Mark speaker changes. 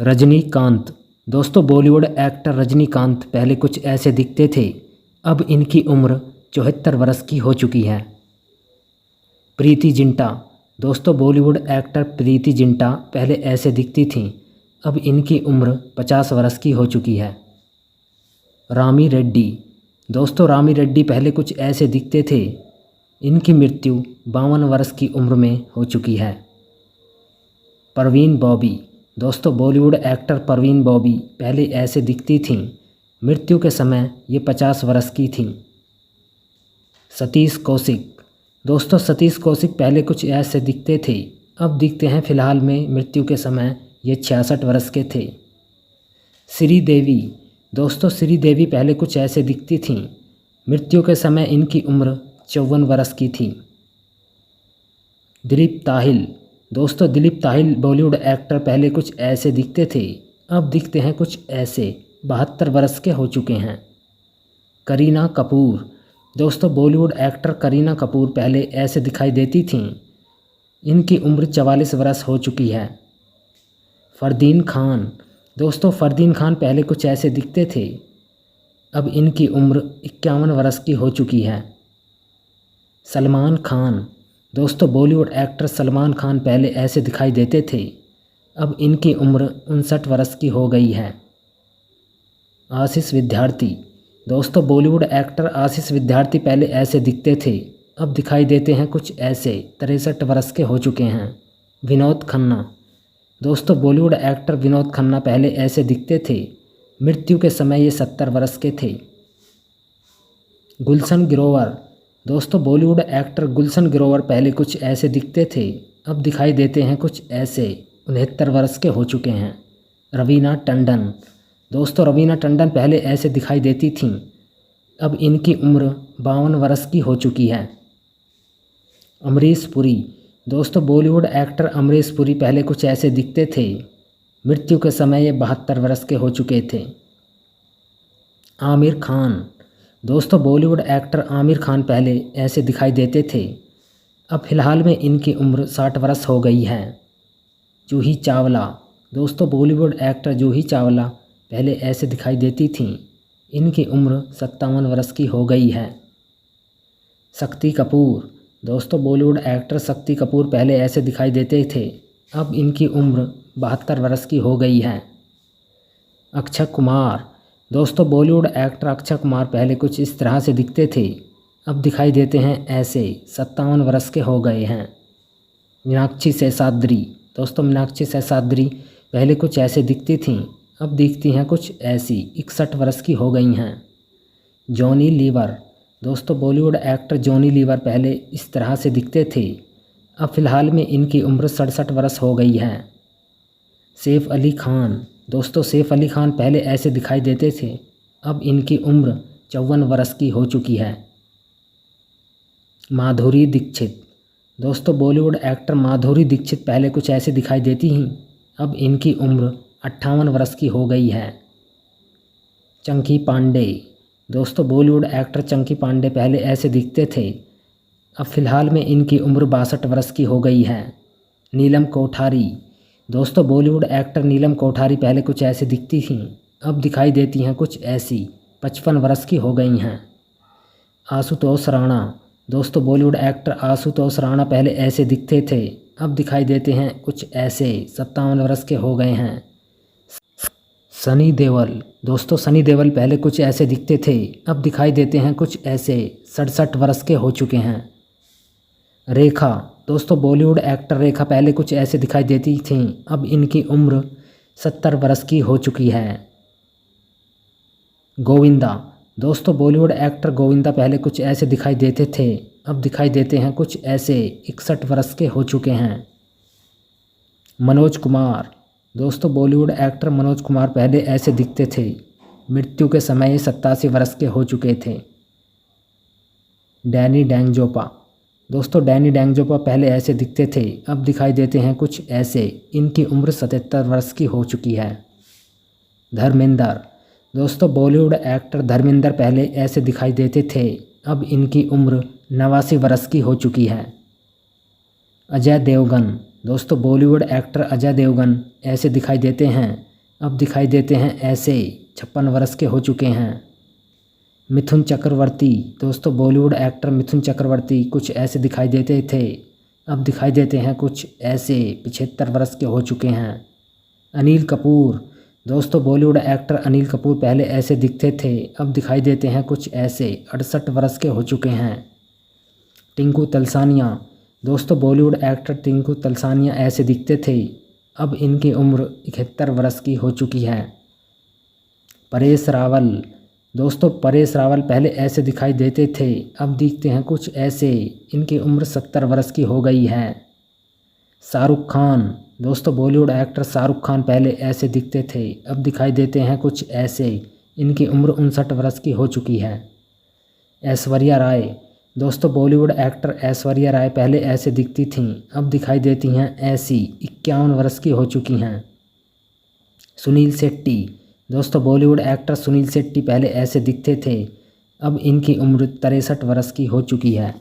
Speaker 1: रजनीकांत। दोस्तों बॉलीवुड एक्टर रजनीकांत पहले कुछ ऐसे दिखते थे, अब इनकी उम्र 74 वर्ष की हो चुकी है। प्रीति जिंटा। दोस्तों बॉलीवुड एक्टर प्रीति जिंटा पहले ऐसे दिखती थीं, अब इनकी उम्र 50 वर्ष की हो चुकी है। रामी रेड्डी। दोस्तों रामी रेड्डी पहले कुछ ऐसे दिखते थे, इनकी मृत्यु 52 वर्ष की उम्र में हो चुकी है। परवीन बॉबी। दोस्तों बॉलीवुड एक्टर परवीन बॉबी पहले ऐसे दिखती थीं, मृत्यु के समय ये 50 वर्ष की थीं। सतीश कौशिक। दोस्तों सतीश कौशिक पहले कुछ ऐसे दिखते थे, अब दिखते हैं फ़िलहाल में मृत्यु के समय ये 66 वर्ष के थे। श्रीदेवी। दोस्तों श्रीदेवी पहले कुछ ऐसे दिखती थीं, मृत्यु के समय इनकी उम्र 54 वर्ष की थी। दिलीप ताहिल। दोस्तों दिलीप ताहिल बॉलीवुड एक्टर पहले कुछ ऐसे दिखते थे, अब दिखते हैं कुछ ऐसे 72 वर्ष के हो चुके हैं। करीना कपूर। दोस्तों बॉलीवुड एक्टर करीना कपूर पहले ऐसे दिखाई देती थीं, इनकी उम्र 44 वर्ष हो चुकी है। फरदीन खान। दोस्तों फरदीन खान पहले कुछ ऐसे दिखते थे, अब इनकी उम्र 51 वर्ष की हो चुकी है। सलमान खान। दोस्तों बॉलीवुड एक्टर सलमान खान पहले ऐसे दिखाई देते थे, अब इनकी उम्र 59 वर्ष की हो गई है। आशीष विद्यार्थी। दोस्तों बॉलीवुड एक्टर आशीष विद्यार्थी पहले ऐसे दिखते थे, अब दिखाई देते हैं कुछ ऐसे 63 वर्ष के हो चुके हैं। विनोद खन्ना। दोस्तों बॉलीवुड एक्टर विनोद खन्ना पहले ऐसे दिखते थे, मृत्यु के समय ये 70 वर्ष के थे। गुलशन ग्रोवर। दोस्तों बॉलीवुड एक्टर गुलशन ग्रोवर पहले कुछ ऐसे दिखते थे, अब दिखाई देते हैं कुछ ऐसे 69 वर्ष के हो चुके हैं। रवीना टंडन। दोस्तों रवीना टंडन पहले ऐसे दिखाई देती थीं, अब इनकी उम्र 52 वर्ष की हो चुकी है। अमरीश पुरी। दोस्तों बॉलीवुड एक्टर अमरीश पुरी पहले कुछ ऐसे दिखते थे, मृत्यु के समय ये 72 वर्ष के हो चुके थे। आमिर खान। दोस्तों बॉलीवुड एक्टर आमिर खान पहले ऐसे दिखाई देते थे, अब फ़िलहाल में इनकी उम्र 60 वर्ष हो गई है। जूही चावला। दोस्तों बॉलीवुड एक्टर जूही चावला पहले ऐसे दिखाई देती थीं, इनकी उम्र 57 वर्ष की हो गई है। शक्ति कपूर। दोस्तों बॉलीवुड एक्टर शक्ति कपूर पहले ऐसे दिखाई देते थे, अब इनकी उम्र 72 वर्ष की हो गई है। अक्षय कुमार। दोस्तों बॉलीवुड एक्टर अक्षय कुमार पहले कुछ इस तरह से दिखते थे, अब दिखाई देते हैं ऐसे 57 वर्ष के हो गए हैं। मीनाक्षी शेषाद्री। दोस्तों मीनाक्षी शेषाद्री पहले कुछ ऐसे दिखती थीं, अब दिखती हैं कुछ ऐसी 61 वर्ष की हो गई हैं। जॉनी लीवर। दोस्तों बॉलीवुड एक्टर जॉनी लीवर पहले इस तरह से दिखते थे, अब फ़िलहाल में इनकी उम्र 67 वर्ष हो गई है। सैफ अली खान। दोस्तों सैफ अली खान पहले ऐसे दिखाई देते थे, अब इनकी उम्र 54 वर्ष की हो चुकी है। माधुरी दीक्षित। दोस्तों बॉलीवुड एक्टर माधुरी दीक्षित पहले कुछ ऐसे दिखाई देती हैं, अब इनकी उम्र 58 वर्ष की हो गई है। चंकी पांडे। दोस्तों बॉलीवुड एक्टर चंकी पांडे पहले ऐसे दिखते थे, अब फ़िलहाल में इनकी उम्र 62 वर्ष की हो गई है। नीलम कोठारी। दोस्तों बॉलीवुड एक्टर नीलम कोठारी पहले कुछ ऐसे दिखती थीं, अब दिखाई देती हैं कुछ ऐसी 55 वर्ष की हो गई हैं। आशुतोष राणा। दोस्तों बॉलीवुड एक्टर आशुतोष राणा पहले ऐसे दिखते थे, अब दिखाई देते हैं कुछ ऐसे 57 वर्ष के हो गए हैं। सनी देओल। दोस्तों सनी देओल पहले कुछ ऐसे दिखते थे, अब दिखाई देते हैं कुछ ऐसे 67 वर्ष के हो चुके हैं। रेखा। दोस्तों बॉलीवुड एक्टर रेखा पहले कुछ ऐसे दिखाई देती थीं, अब इनकी उम्र 70 वर्ष की हो चुकी है। गोविंदा। दोस्तों बॉलीवुड एक्टर गोविंदा पहले कुछ ऐसे दिखाई देते थे, अब दिखाई देते हैं कुछ ऐसे 61 वर्ष के हो चुके हैं। मनोज कुमार। दोस्तों बॉलीवुड एक्टर मनोज कुमार पहले ऐसे दिखते थे, मृत्यु के समय 87 वर्ष के हो चुके थे। डैनी डेंगजोपा। दोस्तों डैनी डेंगजोपा पहले ऐसे दिखते थे, अब दिखाई देते हैं कुछ ऐसे, इनकी उम्र 77 वर्ष की हो चुकी है। धर्मेंद्र। दोस्तों बॉलीवुड एक्टर धर्मेंद्र पहले ऐसे दिखाई देते थे, अब इनकी उम्र 89 वर्ष की हो चुकी है। अजय देवगन। दोस्तों बॉलीवुड एक्टर अजय देवगन ऐसे दिखाई देते हैं, अब दिखाई देते हैं ऐसे 56 वर्ष के हो चुके हैं। मिथुन चक्रवर्ती, दोस्तों बॉलीवुड एक्टर मिथुन चक्रवर्ती कुछ ऐसे दिखाई देते थे, अब दिखाई देते हैं कुछ ऐसे 75 वर्ष के हो चुके हैं। अनिल कपूर, दोस्तों बॉलीवुड एक्टर अनिल कपूर पहले ऐसे दिखते थे, अब दिखाई देते हैं कुछ ऐसे 68 वर्ष के हो चुके हैं। टिंकू तलसानिया, दोस्तों बॉलीवुड एक्टर टिंकू तलसानिया ऐसे दिखते थे, अब इनकी उम्र 71 वर्ष की हो चुकी है। परेश रावल, दोस्तों परेश रावल पहले ऐसे दिखाई देते थे, अब दिखते हैं कुछ ऐसे, इनकी उम्र 70 वर्ष की हो गई है। शाहरुख खान, दोस्तों बॉलीवुड एक्टर शाहरुख खान पहले ऐसे दिखते थे, अब दिखाई देते हैं कुछ ऐसे, इनकी उम्र 59 वर्ष की हो चुकी है। ऐश्वर्या राय, दोस्तों बॉलीवुड एक्टर ऐश्वर्या राय पहले ऐसे दिखती थीं, अब दिखाई देती हैं ऐसी 51 वर्ष की हो चुकी हैं। सुनील शेट्टी, दोस्तों बॉलीवुड एक्टर सुनील शेट्टी पहले ऐसे दिखते थे, अब इनकी उम्र 63 वर्ष की हो चुकी है।